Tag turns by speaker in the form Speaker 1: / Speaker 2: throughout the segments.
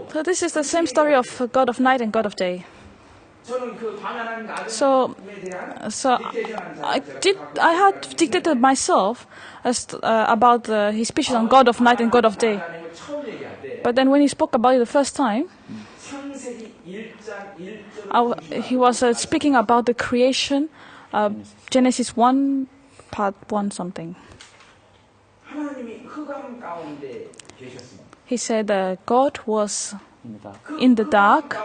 Speaker 1: So this is the same story of God of night and God of day. So I had dictated myself about his speeches on God of night and God of day. But then when he spoke about it the first time, he was speaking about the creation, Genesis 1, part 1 something. He said God was in the dark,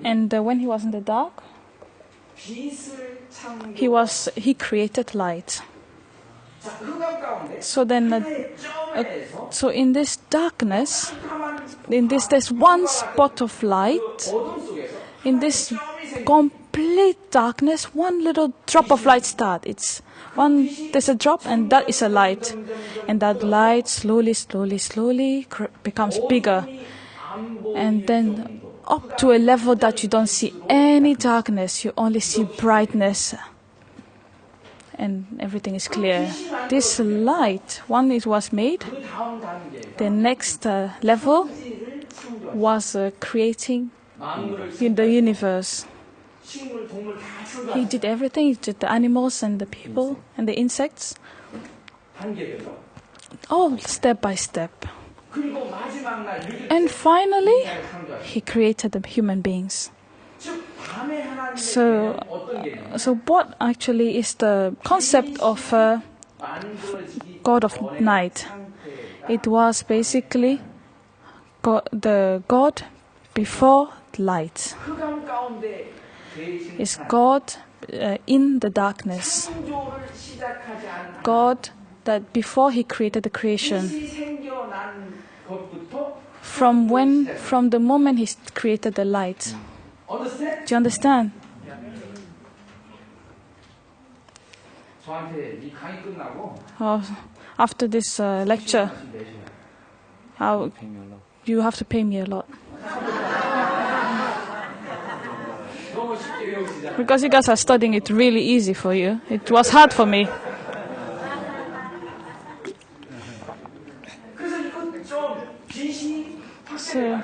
Speaker 1: and when he was in the dark, he created light. So then, so in this darkness, there's one spot of light. In this complete darkness, one little drop of light starts. There's a drop, and that is a light, and that light slowly becomes bigger, and then up to a level that you don't see any darkness, you only see brightness, and everything is clear. This light, when it was made, the next level was creating the universe. He did everything. He did the animals and the people and the insects, all step by step. And finally, he created the human beings. So what actually is the concept of God of night? It was basically the God before light. It's God in the darkness. God that before he created the creation. From the moment he created the light. Do you understand? After this lecture, you have to pay me a lot. Because you guys are studying it really easy for you. It was hard for me. So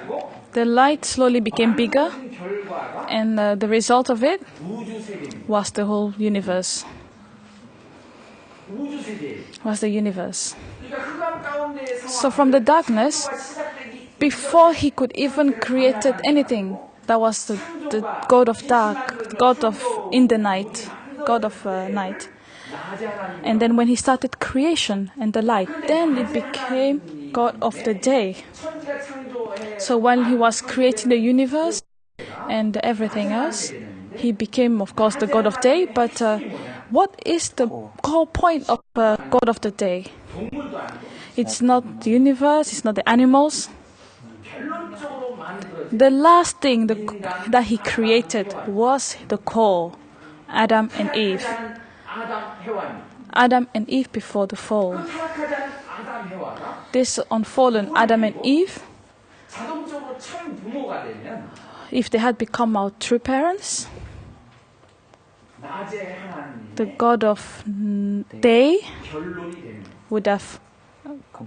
Speaker 1: the light slowly became bigger, and the result of it was the whole universe. Was the universe. So from the darkness, before he could even created anything, that was the God of dark, God of in the night, God of night. And then when he started creation and the light, then it became God of the day. So when he was creating the universe and everything else, he became, of course, the God of day. But what is the whole point of God of the day? It's not the universe, it's not the animals. The last thing that he created was the core, Adam and Eve. Adam and Eve before the fall. This unfallen Adam and Eve, if they had become our true parents, the God of day would have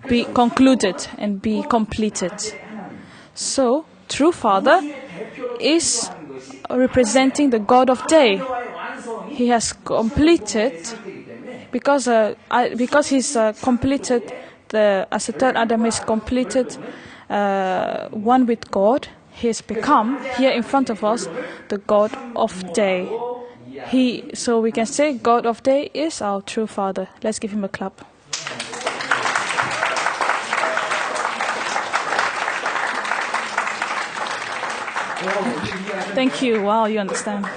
Speaker 1: be concluded and be completed. So, true Father is representing the God of day. He has completed, because he's completed, as the third Adam is completed, one with God. He has become, here in front of us, the God of day. So we can say God of day is our true Father. Let's give him a clap. Thank you. Wow, you understand.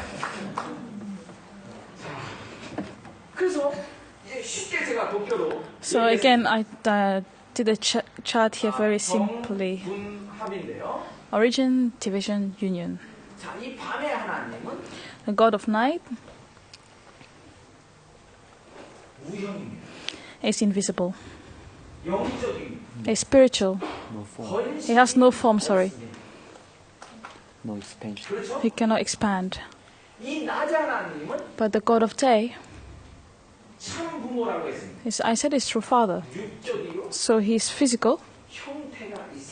Speaker 1: So again, I did a chart here very simply. Origin, division, union. The God of night is invisible. Is spiritual. He has no form, sorry.
Speaker 2: No expansion.
Speaker 1: He cannot expand. But the God of day, I said, is true Father. So he's physical.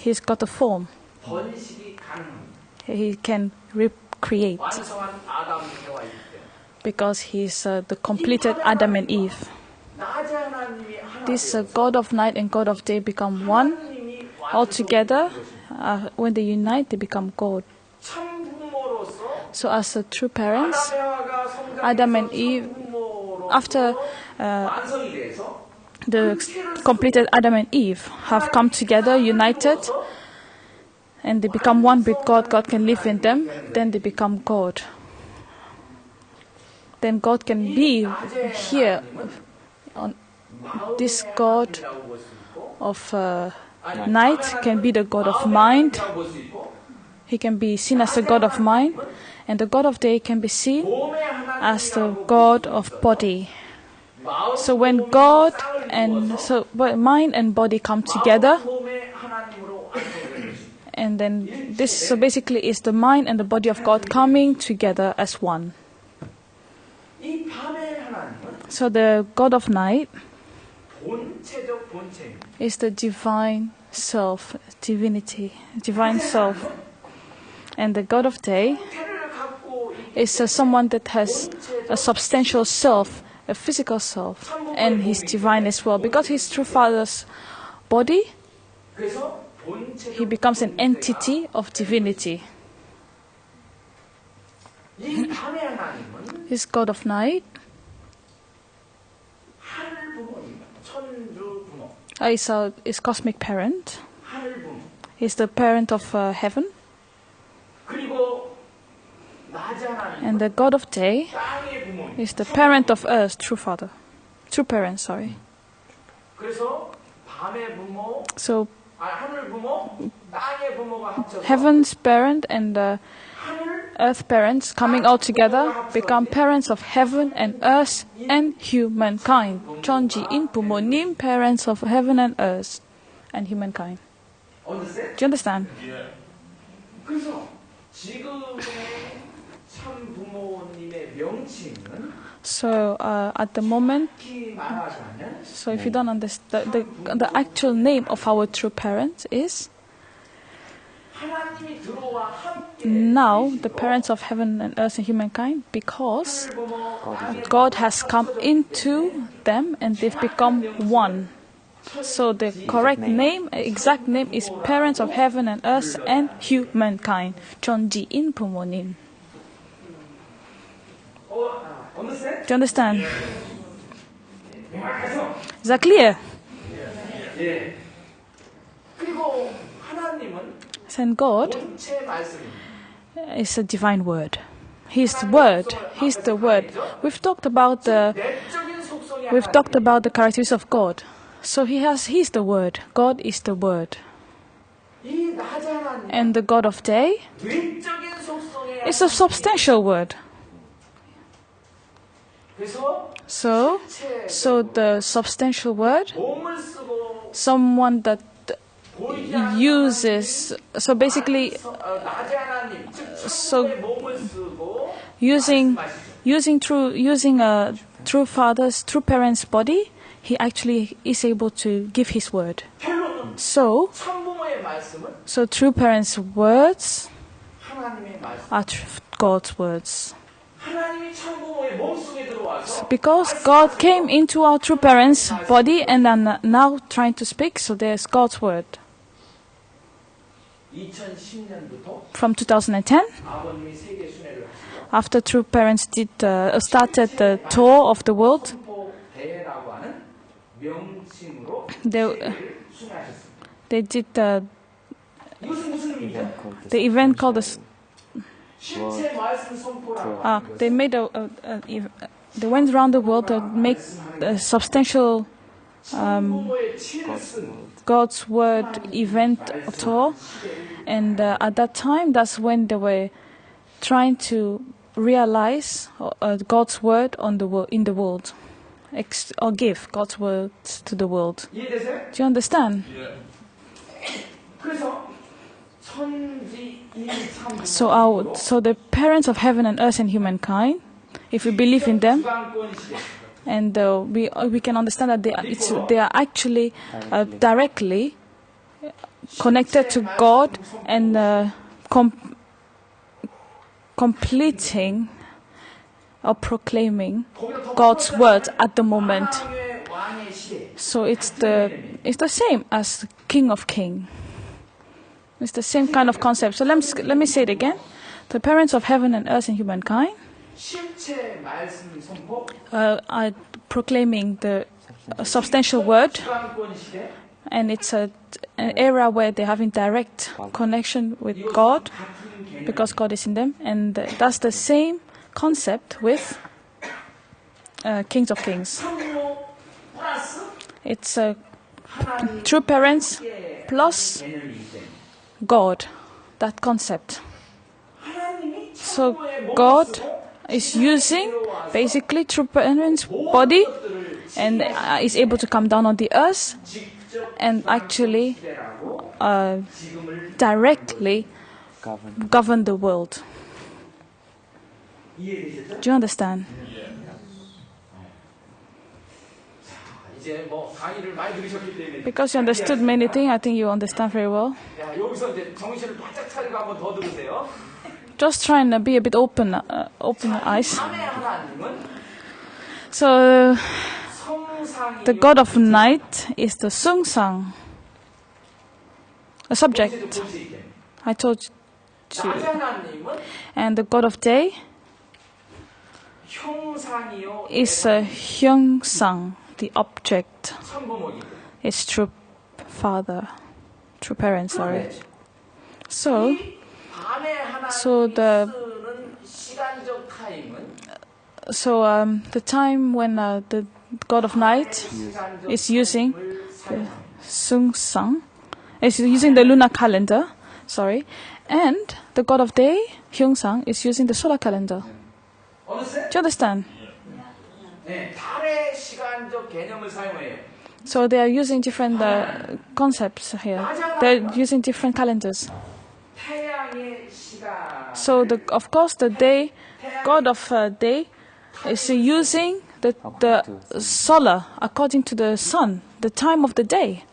Speaker 1: He's got a form.
Speaker 3: 번식이 가능합니다.
Speaker 1: He can recreate
Speaker 3: 완성한 아담 해와이기 때문에.
Speaker 1: because he's the completed Adam and Eve.
Speaker 3: 낮의 하나님이 하나
Speaker 1: This God of night and God of day become one.
Speaker 3: 하나님이
Speaker 1: Altogether, when they unite, they become God.
Speaker 3: 참 부모로서
Speaker 1: So as the true parents,
Speaker 3: 아담 해와가
Speaker 1: Adam and
Speaker 3: 성장해서
Speaker 1: Eve,
Speaker 3: 참 부모로서
Speaker 1: after
Speaker 3: 완성이 돼서
Speaker 1: the completed Adam and Eve have come together, united, and they become one with God, God can live in them, then they become God. Then God can be here. On this God of night can be the God of mind. He can be seen as the God of mind, and the God of day can be seen as the God of body. So when God and mind and body come together, and then this so basically is the mind and the body of God coming together as one. So the God of night is the divine self, divinity, divine self. And the God of day is someone that has a substantial self, a physical self, and he's divine as well. Because he's true Father's body, he becomes an entity of divinity. This God of night is cosmic parent. He's the parent of heaven. And the God of day is the parent of earth, true father. True parent, sorry. So heaven's parent and earth parents coming all together become parents of heaven and earth and humankind. 전지인 부모님, parents of heaven and earth and humankind. Do you understand? So at the moment, so if you don't understand, the actual name of our true parents is now the parents of heaven and earth and humankind, because God has come into them and they've become one. So the correct name, exact name is parents of heaven and earth and humankind. 전지인 부모님. Do you understand? Is that clear? And God is a divine word. He's the word. He's the word. We've talked about the characteristics of God. So he's the word. God is the word. And the God of day is a substantial word. So the substantial word, someone that uses, so basically, using a true father's, true parent's body, he actually is able to give his word. So true parents' words are God's words. Because God came into our true parents' body and are now trying to speak, so there's God's word. From 2010, after true parents started the tour of the world, they did the event called the they made they went around the world to make a substantial God's word event tour, and at that time, that's when they were trying to realize God's word in the world, or give God's word to the world. Do you understand?
Speaker 3: Yeah.
Speaker 1: So the parents of heaven and earth and humankind, if we believe in them, and we can understand that they are actually directly connected to God and completing or proclaiming God's word at the moment. So it's the same as King of King. It's the same kind of concept. So let me say it again. The parents of heaven and earth and humankind are proclaiming the substantial word, and it's an era where they're having direct connection with God because God is in them, and that's the same concept with Kings of Kings. It's true parents plus God, that concept. So God is using basically true parents' body and is able to come down on the earth and actually directly govern the world. Do you understand? Because you understood many things, I think you understand very well. Just try and be a bit open eyes. So the god of night is the Sungsang, a subject. I told you. And the god of day is Hyungsang, the object. It's true father, true parent, sorry. So the time when the god of night is using the Sungsang, is using the lunar calendar, sorry, and the god of day, Hyungsang, is using the solar calendar. Do you understand? So they are using different concepts here. They're using different calendars. So of course the day, god of day, is using the solar according to the sun, the time of the day,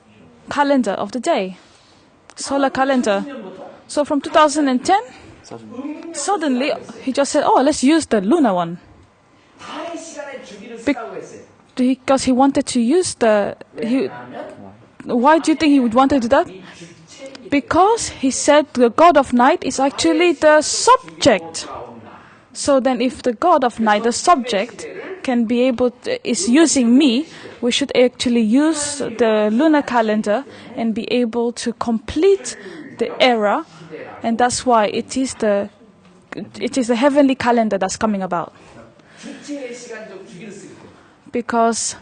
Speaker 1: calendar of the day, solar calendar. So from 2010, suddenly he just said, "Oh, let's use the lunar one," because he wanted to use why do you think he would want to do that? Because he said the god of night is actually the subject. So then if the god of night, the subject, is using me, we should actually use the lunar calendar and be able to complete the era, and that's why it is the heavenly calendar that's coming about. Because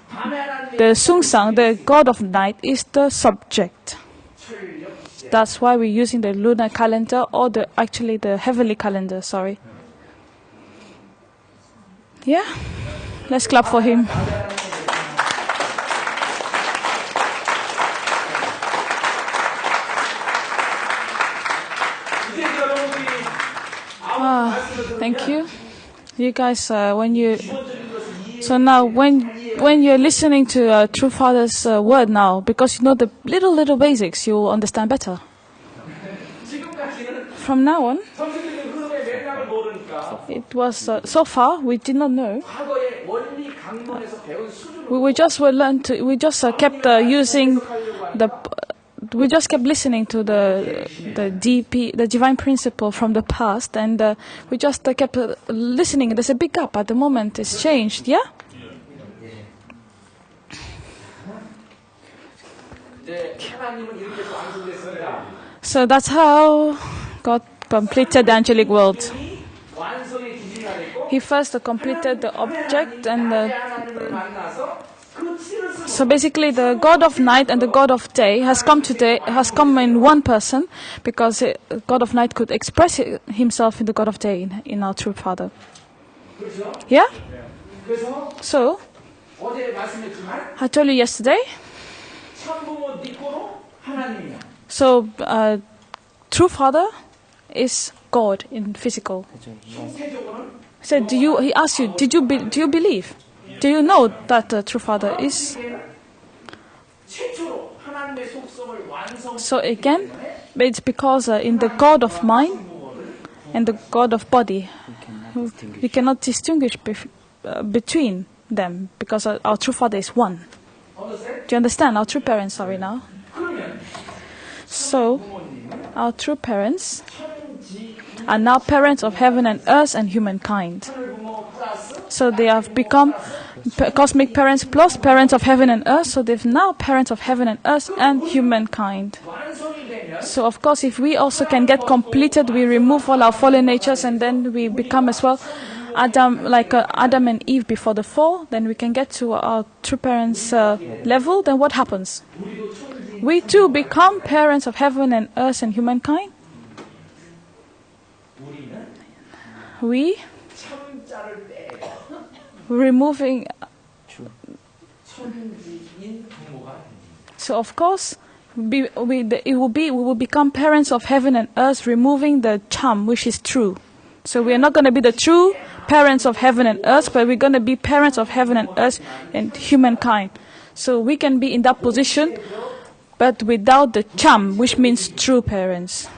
Speaker 1: the Sungsang, the god of night, is the subject. That's why we're using the lunar calendar, or the heavenly calendar, sorry. Yeah? Let's clap for him. Thank you. You guys, when you're listening to True Father's word now, because you know the little basics, you'll understand better. From now on, it was so far we did not know. We just kept using we just kept listening to the divine principle from the past, and we just kept listening. There's a big gap at the moment. It's changed, yeah. So that's how God completed the angelic world. He first completed the object, and so basically the god of night and the god of day has come in one person, because God of night could express himself in the god of day in our true Father. Yeah? So I told you yesterday. So true Father is God in physical. So he asked you, do you believe? Do you know that the true Father is? So again, it's because in the God of mind and the God of body, we cannot distinguish between them because our true Father is one. Do you understand? Our true parents are we now? So, our true parents are now parents of heaven and earth and humankind. So they have become cosmic parents plus parents of heaven and earth. So they've now parents of heaven and earth and humankind. So of course, if we also can get completed, we remove all our fallen natures and then we become as well Adam, like Adam and Eve before the fall, then we can get to our true parents level. Then what happens? We too become parents of heaven and earth and humankind. We removing. So of course, we will become parents of heaven and earth, removing the charm which is true. So we are not going to be the true parents of heaven and earth, but we're going to be parents of heaven and earth and humankind. So we can be in that position, but without the charm, which means true parents.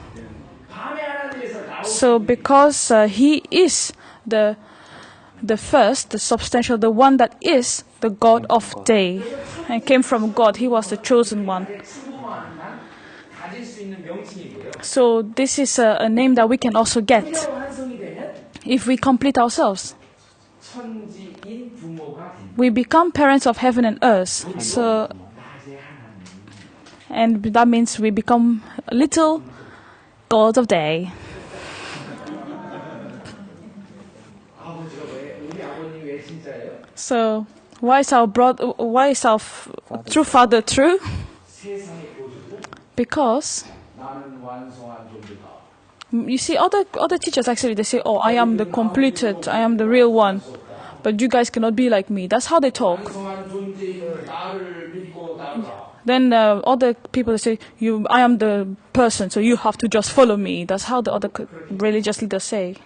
Speaker 1: So because he is the first, the substantial, the one that is the God of day, and came from God, he was the chosen one. So this is a name that we can also get if we complete ourselves. We become parents of heaven and earth. So, and that means we become little gods of day. So why is our true father true? Because you see, other teachers actually, they say, "Oh, I am the completed, I am the real one, but you guys cannot be like me." That's how they talk. Then other people, they say, I am the person, so you have to just follow me. That's how the other religious leaders say.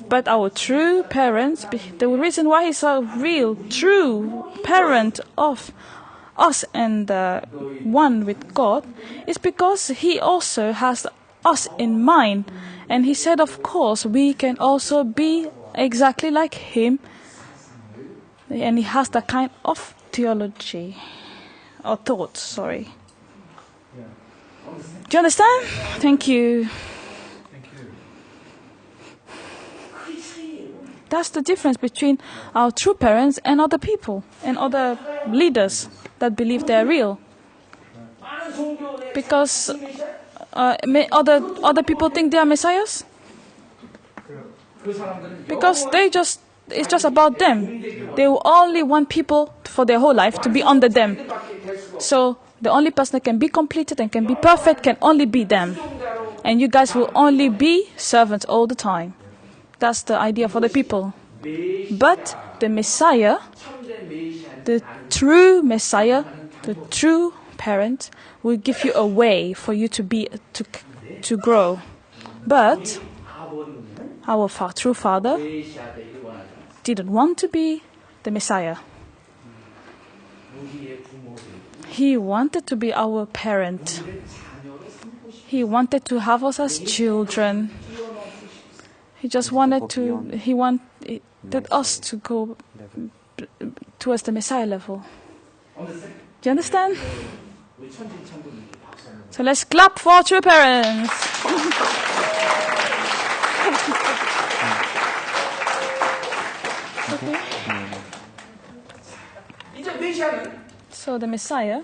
Speaker 1: But our true parents, the reason why he's a real, true parent of us and one with God is because he also has us in mind. And he said, of course, we can also be exactly like him. And he has that kind of theology, or thought, sorry. Do you understand? Thank you. That's the difference between our true parents and other people and other leaders that believe they're real. Because other people think they are messiahs. Because it's just about them. They will only want people for their whole life to be under them. So the only person that can be completed and can be perfect can only be them. And you guys will only be servants all the time. That's the idea for the people. But the Messiah, the true Messiah, the true parent, will give you a way for you to grow. But our true Father didn't want to be the Messiah. He wanted to be our parent. He wanted to have us as children. He just wanted us to go towards the Messiah level. Do you understand? So let's clap for true parents. Okay. So the Messiah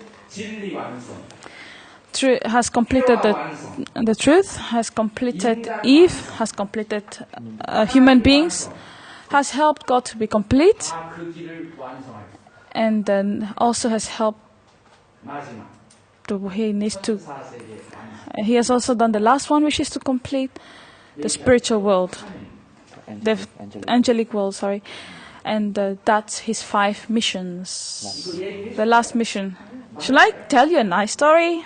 Speaker 1: has completed the truth, has completed Eve, has completed human beings, has helped God to be complete, and then also has helped. He has also done the last one, which is to complete the spiritual world, the angelic world. Sorry, and that's his 5 missions. The last mission. Should I tell you a nice story?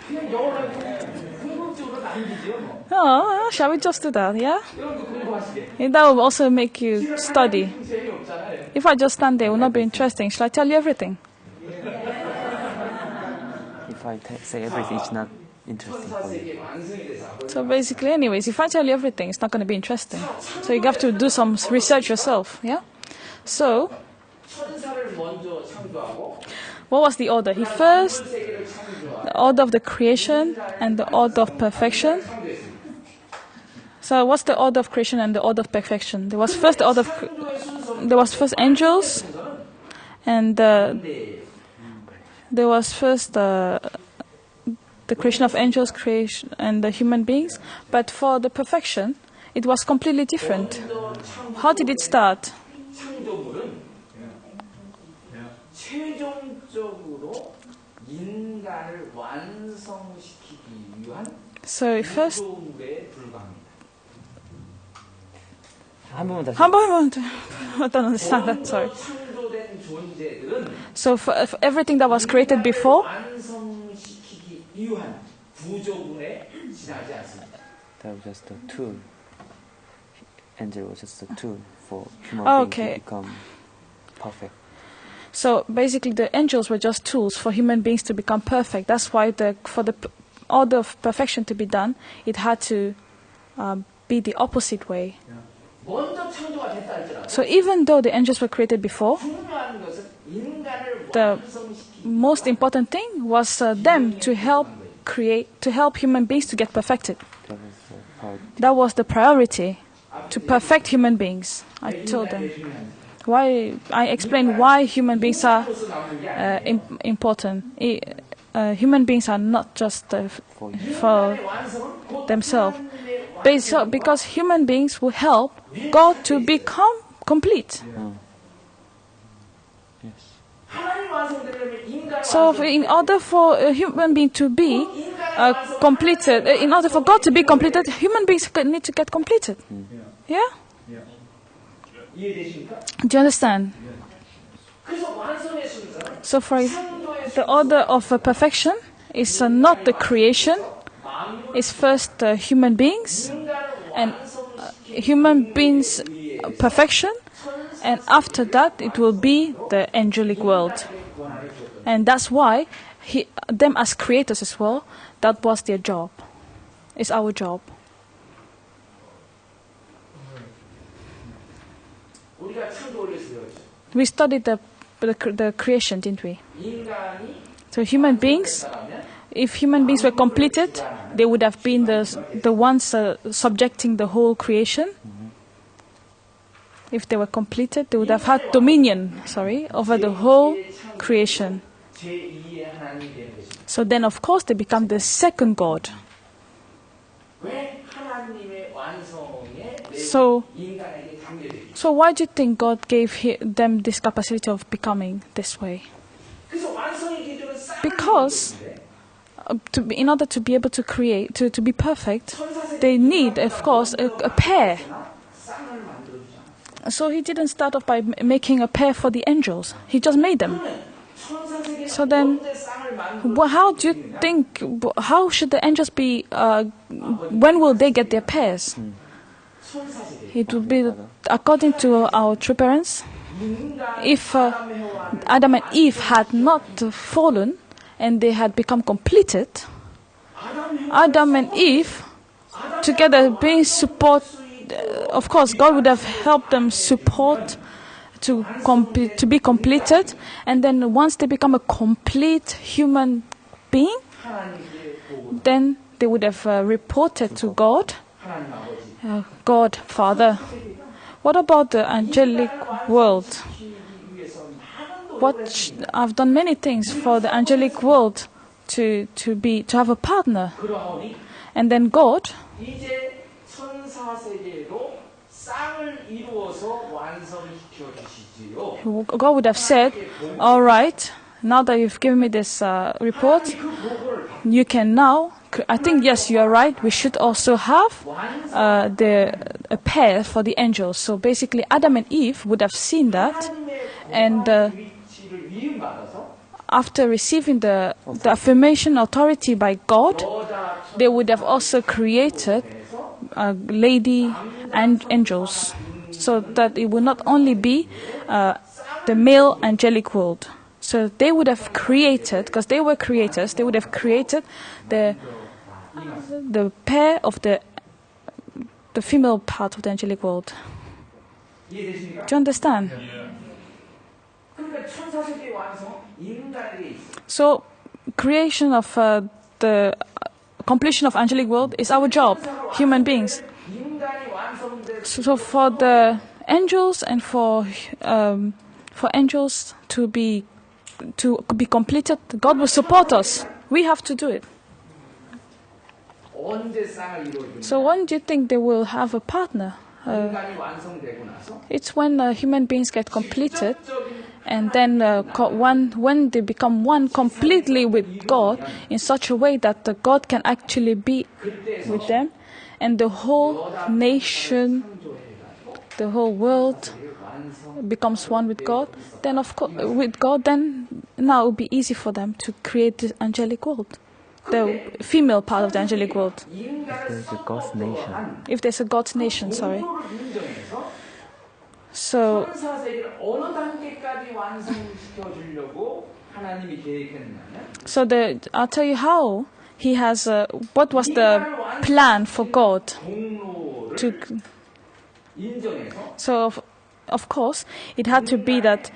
Speaker 1: Oh, shall we just do that, yeah? That will also make you study. If I just stand there, it will not be interesting. Shall I tell you everything?
Speaker 2: if I say everything, it's not interesting
Speaker 3: 천사
Speaker 2: for you.
Speaker 3: 세계 완성이 돼서
Speaker 1: So basically, anyways, if I tell you everything, it's not going to be interesting. So you have to do some research yourself, yeah? So,
Speaker 3: 천사를 먼저 창조하고
Speaker 1: what was the order? He first,
Speaker 3: 세계를 창조하고
Speaker 1: the order of the creation and the order of perfection. So what's the order of creation and the order of perfection? There was first the order of, there was first angels, and there was first the creation of angels, creation and the human beings. But for the perfection, it was completely different. How did it start?
Speaker 3: 창조물은 최종적으로 인간을 완성시키기 위한
Speaker 1: So first,
Speaker 3: 구조물에 불과합니다.
Speaker 2: 한 번만 다시.
Speaker 1: I don't understand that. Sorry.
Speaker 3: 창조된 존재들은
Speaker 1: So for everything that was created before,
Speaker 3: 완성시키기 위한 구조물에 지나지 않습니다.
Speaker 2: That was just a tool. Angel was just a tool for human
Speaker 1: Okay.
Speaker 2: beings to become perfect.
Speaker 1: so basically the angels were just tools for human beings to become perfect. That's why for the order of perfection to be done, it had to be the opposite way.
Speaker 3: 먼저 창조가 됐다 할지라도
Speaker 1: So even though the angels were created before,
Speaker 3: 중요한 것은 인간을
Speaker 1: the
Speaker 3: 완성시키기
Speaker 1: most important thing was them to help human beings to get perfected.
Speaker 2: That was part.
Speaker 1: That was the priority, to perfect human beings. I told them why. I explained why human beings are important. Human beings are not just for themselves. Because human beings will help God to become complete.
Speaker 2: Yes.
Speaker 3: 하나님 완성되려면 인간
Speaker 1: So in order for a human being to be completed, in order for God to be completed, human beings need to get completed. Yeah?
Speaker 3: 이해되십니까?
Speaker 1: Do you understand?
Speaker 3: 그래서 완성의 순서는
Speaker 1: So for
Speaker 3: 창조의
Speaker 1: the order of perfection is not the creation. It's first human beings, and human beings' perfection, and after that it will be the angelic world. And that's why them as creators as well, that was their job. It's our job.
Speaker 3: 우리가 창조를 배웠죠.
Speaker 1: We studied the creation, didn't we?
Speaker 3: 인간이
Speaker 1: So human beings, if human beings were completed, they would have been the ones subjecting the whole creation. If they were completed, they would have had dominion, over the whole creation.
Speaker 3: 제2의 하나님이 되는 것입니다.
Speaker 1: So then, of course, they become the second God.
Speaker 3: 왜 하나님의 완성에
Speaker 1: So,
Speaker 3: 인간에게 담겨져 있죠?
Speaker 1: so why do you think God gave them this capacity of becoming this way?
Speaker 3: 그래서 완성의 기준은 쌍을
Speaker 1: Because
Speaker 3: 이루어지는데
Speaker 1: in order to be able to create, to be perfect, they need, of course, a pair.
Speaker 3: 쌍을 만들어주지 않았어요.
Speaker 1: So he didn't start off by making a pair for the angels. He just made them.
Speaker 3: 천사세계는
Speaker 1: So then,
Speaker 3: 언제 쌍을 만들어?
Speaker 1: Well, how do you think? How should the angels be? When will they get their pairs?
Speaker 3: 천사세계
Speaker 1: It will be according to our true parents. If Adam and Eve had not fallen and they had become completed, Adam and Eve together being support. Of course, God would have helped them support to be completed, and then once they become a complete human being, then they would have reported to God, God Father. What about the angelic world? I've done many things for the angelic world to have a partner,
Speaker 3: 그러하오니
Speaker 1: and then God.
Speaker 3: 이제 천사세계로 쌍을 이루어서 완성시켜 주시지요.
Speaker 1: God would have said, all right, now that you've given me this report,
Speaker 3: 그 보고를
Speaker 1: you can now, I think, yes, you are right, we should also have a pair for the angels. So basically, Adam and Eve would have seen that, and
Speaker 3: 위치를 위임받아서
Speaker 1: after receiving the affirmation authority by God, they would have also created lady and angels, so that it will not only be the male angelic world. So they would have created, because they were creators, they would have created the pair of the female part of the angelic world.
Speaker 3: 이해되십니까?
Speaker 1: Do you understand?
Speaker 3: 그러니까 천사 세계의 완성 인간에게 있어.
Speaker 1: So creation of the completion of angelic world is our job, human beings.
Speaker 3: 인간이 완성된
Speaker 1: So for the angels and for angels to be completed, God will support us. We have to do it.
Speaker 3: 언제 쌍을 이루어주냐?
Speaker 1: So when do you think they will have a partner?
Speaker 3: 인간이 완성되고 나서
Speaker 1: It's when human beings get completed, and then when they become one completely with God in such a way that the God can actually be with them, and the whole nation, the whole world becomes one with God. Then of course, with God, then now it will be easy for them to create the angelic world, the female part of the angelic world.
Speaker 2: There's a God's nation.
Speaker 1: If there's a God's nation, sorry.
Speaker 3: 인정해서
Speaker 1: So
Speaker 3: 천사 세계를 어느 단계까지 완성시켜 주려고 하나님이 계획했냐면
Speaker 1: So I'll tell you how he has. What was the plan for God
Speaker 3: 공로를
Speaker 1: to?
Speaker 3: 인정해서
Speaker 1: So of course it had to be that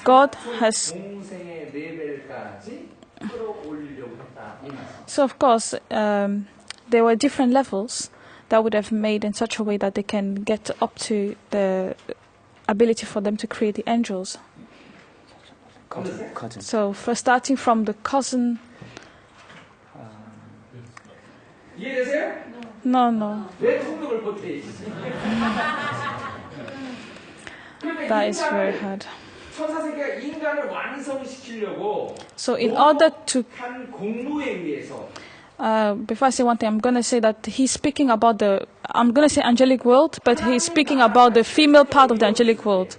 Speaker 1: God has.
Speaker 3: 공생의 레벨까지 끌어올리려고 했다 이 말씀.
Speaker 1: So of course there were different levels that would have made in such a way that they can get up to the ability for them to create the angels.
Speaker 2: Cousin.
Speaker 1: So for starting from the cousin.
Speaker 3: 이해되세요?
Speaker 1: No.
Speaker 3: 왜 통역을 못해?
Speaker 1: That is very hard.
Speaker 3: 천사 세계가 인간을 완성시키려고
Speaker 1: So in order to
Speaker 3: 한 공로에 의해서
Speaker 1: before I say one thing, I'm going to say that he's speaking about I'm going to say angelic world, but he's speaking about the female part of the angelic world.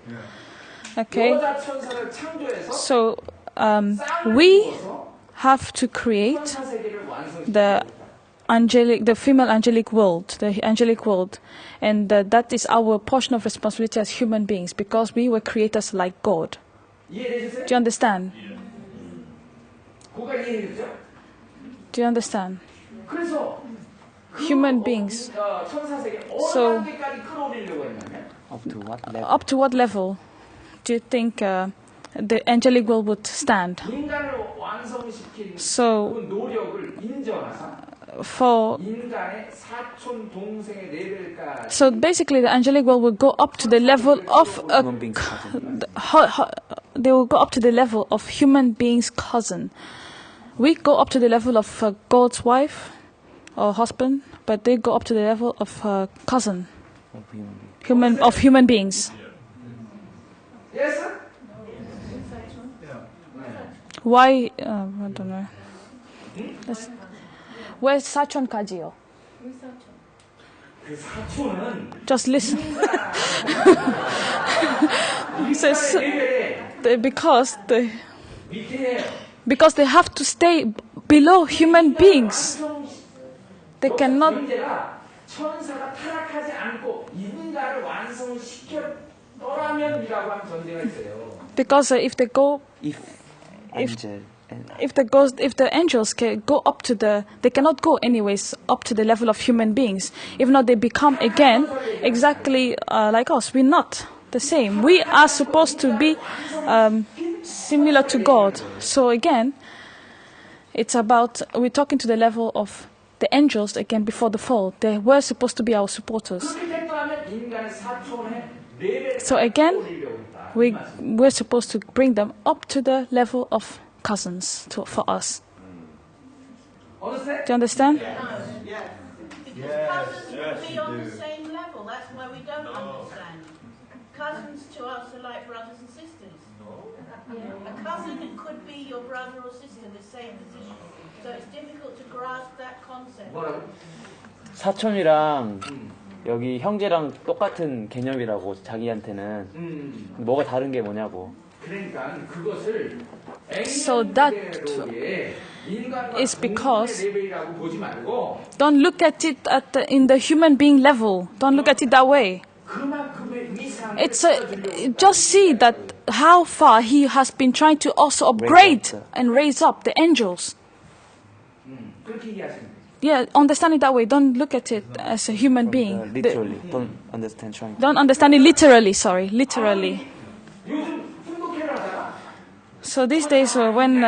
Speaker 1: Okay?
Speaker 3: 여자 천사를 창조해서
Speaker 1: So we have to create
Speaker 3: 천사 세계를
Speaker 1: the female angelic world, the angelic world. And that is our portion of responsibility as human beings, because we were creators like God.
Speaker 3: 이해되셨어요?
Speaker 1: Do you understand?
Speaker 3: 그가 이해했죠?
Speaker 1: Do you understand?
Speaker 3: 그래서
Speaker 1: Human beings.
Speaker 3: 천사 세계 어느
Speaker 1: So-
Speaker 3: 단계까지 끌어올리려고 했냐면
Speaker 2: Up to what level?
Speaker 1: Up to what level do you think the angelic world would stand?
Speaker 3: 인간을 완성시킨
Speaker 1: So
Speaker 3: 그 노력을 인정해서
Speaker 1: for
Speaker 3: 인간의 사촌 동생의 레벨까지
Speaker 1: so basically the angelic world will go up to the level of a
Speaker 2: Human beings cousin.
Speaker 1: they will go up to the level of human beings' cousin. We go up to the level of God's wife or husband, but they go up to the level of cousin,
Speaker 2: Of human beings.
Speaker 1: human beings.
Speaker 3: yes?
Speaker 1: Why? I don't know. Where's 사촌까지요?
Speaker 3: 그 사촌은
Speaker 1: Just listen. So,
Speaker 3: 레벨에
Speaker 1: because
Speaker 3: 밑에
Speaker 1: they have to stay below human beings. They cannot.
Speaker 3: 문제가 천사가 타락하지 않고 인간을 완성시켰더라면이라고 하는 전제가 있어요.
Speaker 1: Because if they go,
Speaker 2: If angel and
Speaker 1: if the angels can go up to they cannot go anyways up to the level of human beings. If not, they become again exactly like us. We're not the same. We are supposed to be similar to God. So again, it's about we're talking to the level of the angels again before the fall. They were supposed to be our supporters.
Speaker 3: 그렇게 됐더라면 인간의 사촌의 레벨을
Speaker 1: So again,
Speaker 3: 올리려고 했다.
Speaker 1: we're supposed to bring them up to the level of cousins for us.
Speaker 3: Understand?
Speaker 1: Do you understand?
Speaker 4: Because cousins would be on the same level. That's why we don't understand. Cousins to us are like brothers and sisters. A cousin could be your brother or sister, the same position. So it's difficult to grasp that concept.
Speaker 3: 뭐라고?
Speaker 2: 사촌이랑 여기 형제랑 똑같은 개념이라고 자기한테는 뭐가 다른 게 뭐냐고.
Speaker 3: 그러니까 그것을
Speaker 1: So that is because
Speaker 3: 레벨이라고 보지 말고
Speaker 1: don't look at it in the human being level. Don't look at it that way.
Speaker 3: 그만큼의 이상을
Speaker 1: Just see that how far he has been trying to also upgrade and raise up the angels.
Speaker 3: 그렇게 이해하시면 돼요.
Speaker 1: Yeah, understand it that way. Don't look at it as a human being.
Speaker 2: Literally, don't understand trying.
Speaker 1: Don't understand it literally, sorry, literally.
Speaker 3: 요즘 훈독회를 하다가
Speaker 1: So these days when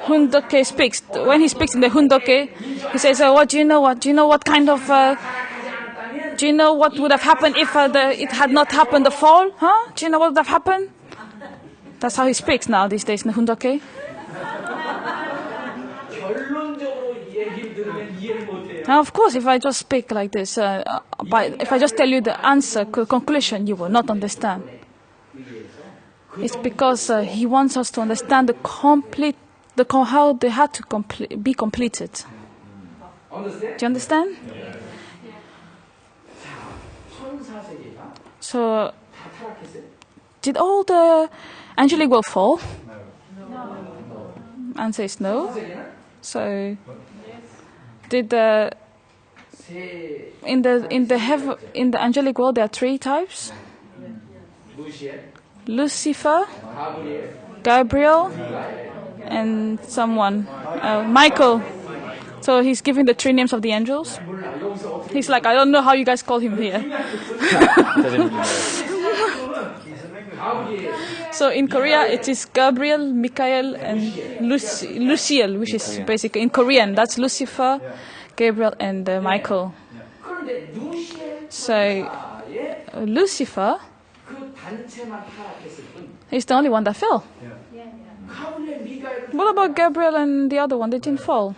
Speaker 1: Hundoke speaks, when he speaks in the Hundoke, he says, "What do you know? What do you know? What kind of? Do you know what would have happened if it had not happened? The fall? Huh? Do you know what would have happened?" That's how he speaks now these days in the Hundoke.
Speaker 3: 결론적으로 얘기를 들으면 이해를 못해요.
Speaker 1: Now, of course, if I just speak like this, if I just tell you the answer, conclusion, you will not understand. It's because he wants us to understand how they had to be completed. Do you understand?
Speaker 3: 천사세계가
Speaker 1: So,
Speaker 3: 다 타락했어요.
Speaker 1: did all the angelic world fall? Answer is no.
Speaker 3: 천사세계는
Speaker 1: So, did in the angelic world there are three types:
Speaker 3: 루시엘,
Speaker 1: Lucifer,
Speaker 3: 가브리엘,
Speaker 1: Gabriel, and someone, Michael. So he's giving the three names of the angels. He's like, I don't know how you guys call him here. So in Korea, it is Gabriel, Michael, and Luciel, which is basically in Korean. That's Lucifer, Gabriel, and Michael.
Speaker 3: 그런데 루시엘
Speaker 1: So
Speaker 3: 천사의
Speaker 1: Lucifer
Speaker 3: 그 단체만 타락했을 뿐.
Speaker 1: is the only one that fell.
Speaker 3: 가브리엘, 미가엘
Speaker 1: What about Gabriel and the other one? They didn't fall.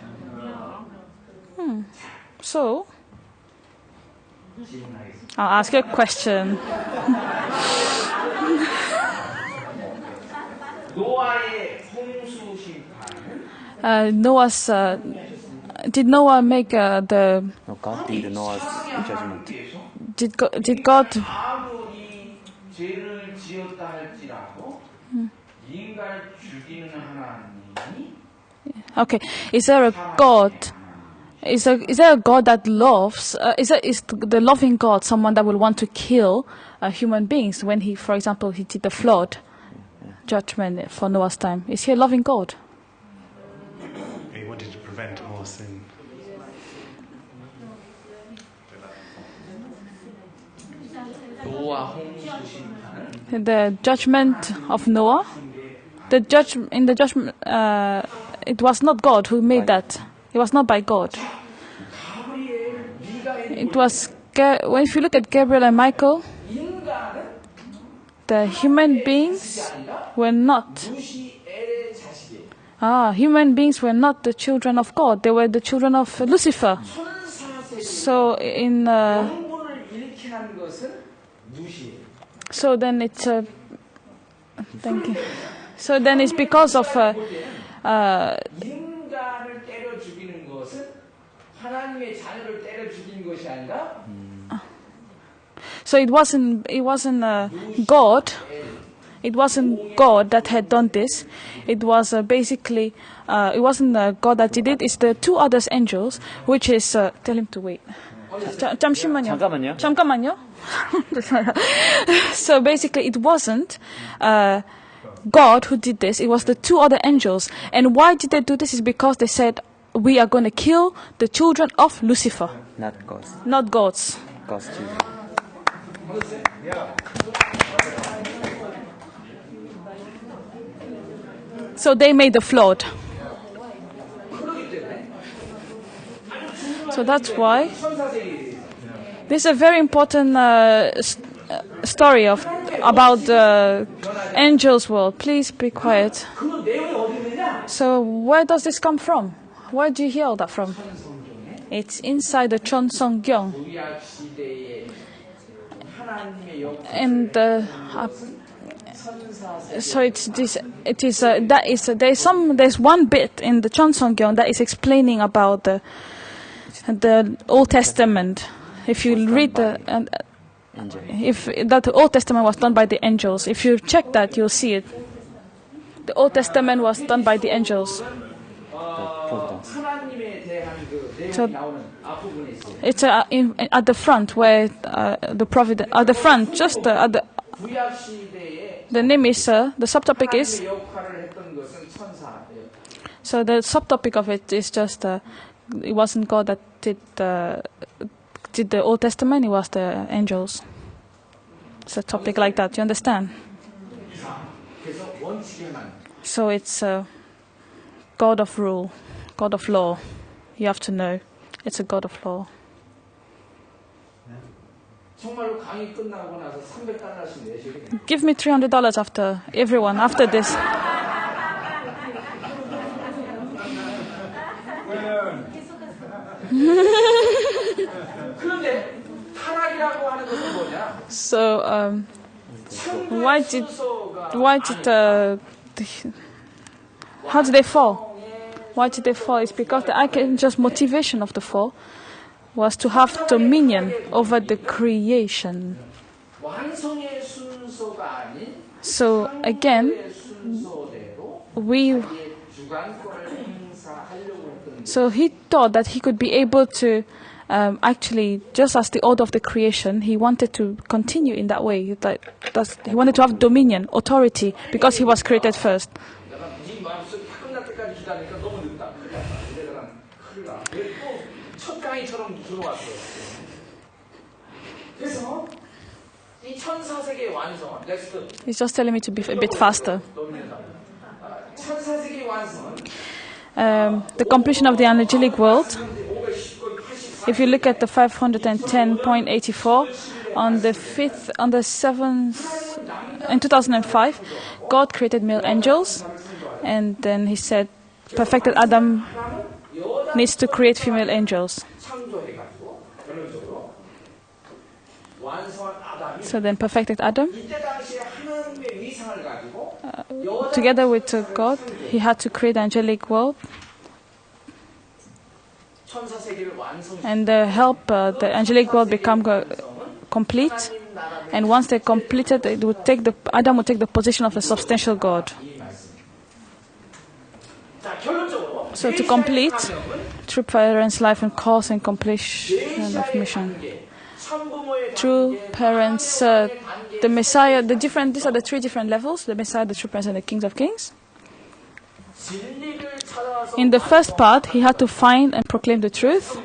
Speaker 1: So, I'll ask you a question.
Speaker 3: 노아의 홍수 심판은
Speaker 1: Did Noah make the?
Speaker 2: No, God did Noah's judgment.
Speaker 1: Did God?
Speaker 3: 아무리 죄를 지었다 할지라도 인간을 죽이는 하나님이
Speaker 1: Okay, is there a God? Is there a God that loves? Is the loving God someone that will want to kill human beings when he, for example, he did the flood judgment for Noah's time? Is he a loving God?
Speaker 5: He wanted to prevent more sin.
Speaker 3: 노아 홍수 심판은
Speaker 1: The judgment of Noah, it was not God who made that. It was not by God.
Speaker 3: 가브리엘, 미가엘
Speaker 1: It was if you look at Gabriel and Michael,
Speaker 3: 인간은
Speaker 1: the human beings were not.
Speaker 3: 루시엘의 자식이에요.
Speaker 1: Human beings were not the children of God. They were the children of Lucifer.
Speaker 3: 천사세계
Speaker 1: So
Speaker 3: 영분을 잃게 한 것은 루시엘.
Speaker 1: so then it's thank you. So then it's because of
Speaker 3: 인간을 때려 죽이는 것은 하나님의 자녀를 때려 죽인 것이 아니라
Speaker 1: so it wasn't God. It wasn't God that had done this. It was basically it wasn't God that did it. It's the two other angels, which is tell him to wait. 잠시만요. 잠깐만요. So basically, it wasn't God who did this. It was the two other angels. And why did they do this? Is because they said, we are going to kill the children of Lucifer,
Speaker 2: Not God's.
Speaker 1: not God's.
Speaker 2: God's children.
Speaker 1: So they made the flood. So that's why
Speaker 3: 천사세계에
Speaker 1: this is a very important story about the angels' world. Please be quiet.
Speaker 3: 그 내용이 어디 있느냐?
Speaker 1: So where does this come from? Where do you hear all that from? It's inside the Cheonseonggyeong.
Speaker 3: 구약 시대에 하나님의 역사
Speaker 1: And
Speaker 3: 천사세계
Speaker 1: so there's one bit in the Cheonseonggyeong that is explaining about the Old Testament. If you read if that the Old Testament was done by the angels, if you check that, you'll see it. The Old Testament was done by the angels.
Speaker 3: 하나님에 대한 그 내용이
Speaker 1: 저-
Speaker 3: 나오는 앞부분에 있어요.
Speaker 1: It's at the front where the prophet at the front, just
Speaker 3: 구약 시대에
Speaker 1: The name is, the subtopic is,
Speaker 3: 하나님의 역할을 했던 것은 천사예요.
Speaker 1: so the subtopic of it is just, it wasn't God that did the Old Testament, it was the angels. It's a topic like that, you understand?
Speaker 3: 그래서 원칙의 하나님.
Speaker 1: So it's a God of rule, God of law. You have to know, it's a God of law.
Speaker 3: 정말로 강의 끝나고 나서 $300씩 내시겠네요.
Speaker 1: Give me $300 after everyone, after this.
Speaker 3: 그런데 타락이라고 하는 것은 뭐냐?
Speaker 1: So, why did how did they fall? Why did they fall? It's because the just motivation of the fall was to have dominion over the creation.
Speaker 3: 완성의 순서가 아닌
Speaker 1: So again,
Speaker 3: 순서대로
Speaker 1: we.
Speaker 3: 주관권을 행사하려고 했던
Speaker 1: So he thought that he could be able to, actually, just as the order of the creation, he wanted to continue in that way. He wanted to have dominion, authority, because he was created first.
Speaker 3: 내가 네 마음속에 끝날 때까지 기다리니까 너무 늦다. 이래가 큰일 나. 또첫 강의처럼 들어왔어요. 그래서 이 천사세계의 완성은 넥스트
Speaker 1: He's just telling me to be a bit faster.
Speaker 3: 천사세계의 완성은
Speaker 1: The completion of the angelic world. If you look at the 510.84 on the 7th, in 2005, God created male angels, and then He said, perfected Adam needs to create female angels.
Speaker 3: 창조해가지고 결론적으로 완성한 아담이
Speaker 1: So then perfected Adam.
Speaker 3: 이때 당시에 하나님의 위상을 가지고
Speaker 1: Together with God, He had to create the angelic world
Speaker 3: 천사세계를 완성시키고
Speaker 1: and help the angelic world become complete. And once they completed, Adam would take the position of a substantial God.
Speaker 3: 이 말씀. 자, 결론적으로
Speaker 1: So to complete, through parents' life and cause and completion of mission. True parents, the Messiah, these are the three different levels, the Messiah, the true parents, and the kings of kings. In the first part, he had to find and proclaim the truth.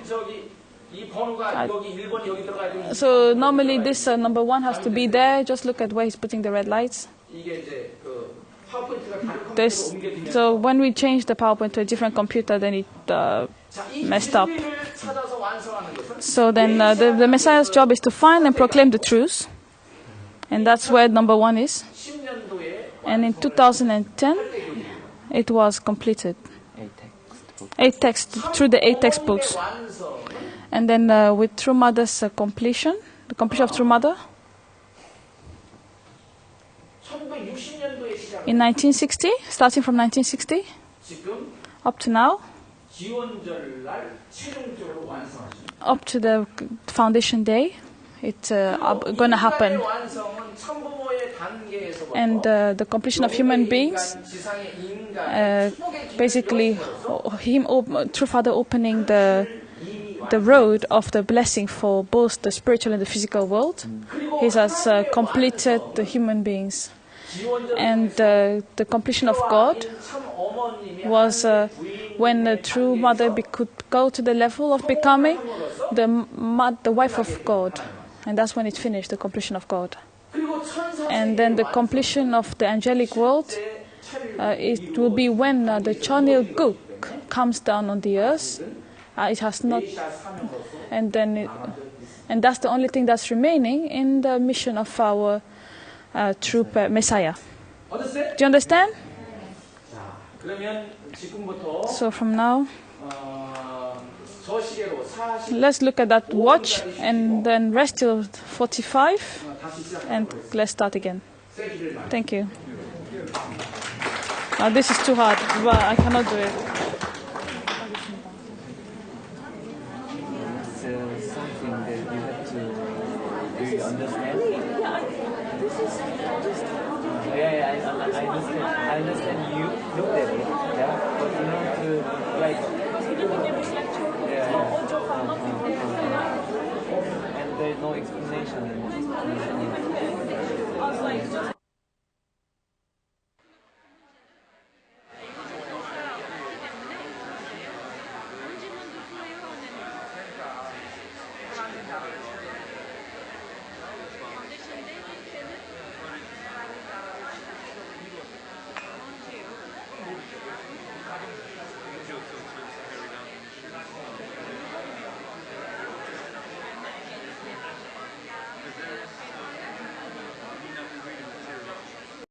Speaker 1: So normally this number one has to be there. Just look at where he's putting the red lights. So when we changed the PowerPoint to a different computer, then it messed up. So then the Messiah's job is to find and proclaim the truth. And that's where number one is. And in 2010, it was completed. 8 texts, through the 8 textbooks. And then with True Mother's completion, the completion of True Mother, in 1960, starting from 1960, up to now, up to the foundation day, it's going to happen. And the completion of human beings, basically, True Father opening the road of the blessing for both the spiritual and the physical world. He has completed the human beings. And the completion of God was when the True Mother could go to the level of becoming the wife of God. And that's when it finished, the completion of God. And then the completion of the angelic world, it will be when the Chanil Guk comes down on the earth. It has not, and that's the only thing that's remaining in the mission of our true Messiah. Do you understand? So from now, let's look at that watch and then rest till 45 and let's start again. Thank you. Now this is too hard, but I cannot do it.
Speaker 2: It's something that you have to really understand. I understand you looked at it, yeah, but you know to like